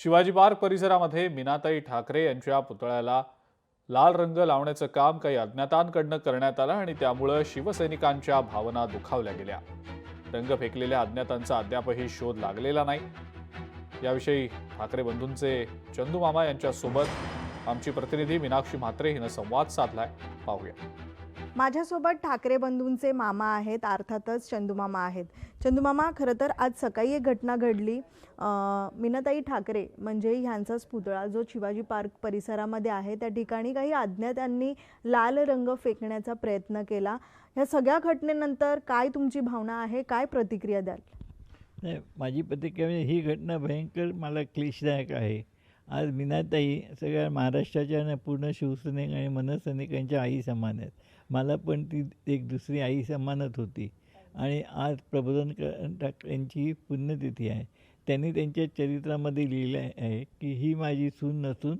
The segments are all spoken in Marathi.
शिवाजी पार्क परिसरामध्ये मीनाताई ठाकरे यांच्या पुतळ्याला लाल रंग लावण्याचं काम काही अज्ञातांकडनं करण्यात आलं आणि त्यामुळे शिवसैनिकांच्या भावना दुखावल्या गेल्या। रंग फेकलेल्या अज्ञातांचा अद्यापही शोध लागलेला नाही। याविषयी ठाकरे बंधूंचे चंदू मामा यांच्यासोबत आमची प्रतिनिधी मीनाक्षी म्हात्रे हिनं संवाद साधलाय, पाहूया। माझ्यासोबत ठाकरे बंधूंचे मामा आहेत, अर्थातच चंदू मामा आहेत। चंदू मामा, खरं तर आज सकाळी एक घटना घडली। मीनाताई ठाकरे म्हणजे ह्यांचाच पुतळा जो शिवाजी पार्क परिसरामध्ये आहे, त्या ठिकाणी काही अज्ञातांनी लाल रंग फेकण्याचा प्रयत्न केला। या सगळ्या घटनेनंतर काय तुमची भावना आहे, काय प्रतिक्रिया द्याल? नाही, माझी प्रतिक्रिया म्हणजे ही घटना भयंकर मला क्लेशदायक आहे। आज मीनाताई सगळ्या महाराष्ट्राच्या आणि पूर्ण शिवसैनिक आणि मनसैनिकांच्या आई समान आहेत। मला पण ती एक दुसरी आई समानच होती आणि आज प्रबोधन ठाकरेंची पुण्यतिथी आहे। त्यांनी त्यांच्या चरित्रामध्ये लिहिलं आहे की ही माझी सून नसून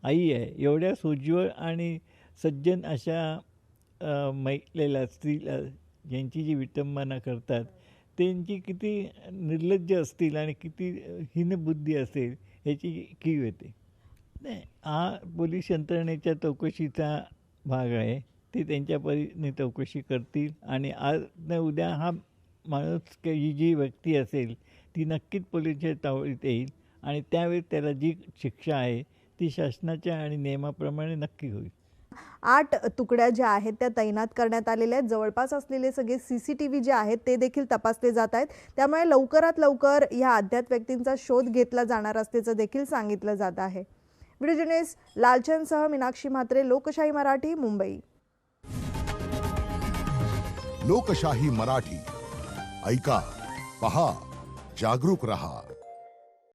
आई आहे। एवढ्या सोज्वळ आणि सज्जन अशा महिलेला, स्त्रीला ज्यांची जी विटंबना करतात त्यांची किती निर्लज्ज असतील आणि किती हीनबुद्धी असेल याची कीव येते। नाही, हा पोलीस यंत्रणेच्या चौकशीचा भाग आहे। ते त्यांच्या परीने चौकशी करतील आणि आज न उद्या हा माणूस ही जी व्यक्ती असेल ती नक्कीच पोलिसांच्या तावडीत येईल आणि त्यावेळी त्याला जी शिक्षा आहे ती शासनाच्या आणि नियमाप्रमाणे नक्की होईल। 8 तुकड्या ज्या आहेत त्या तैनात करण्यात आलेल्या आहेत। जवळपास असलेले सगळे CCTV जे आहेत ते देखील तपासले जात आहेत। त्यामुळे लवकरात लवकर या अज्ञात व्यक्तींचा शोध घेतला जाणार असल्याचं देखील सांगितलं जात आहे। व्हिडिओ जर्नलिस्ट लालचंदसह मीनाक्षी म्हात्रे, लोकशाही मराठी, मुंबई। लोकशाही मराठी, ऐका, पहा, जागरूक रहा।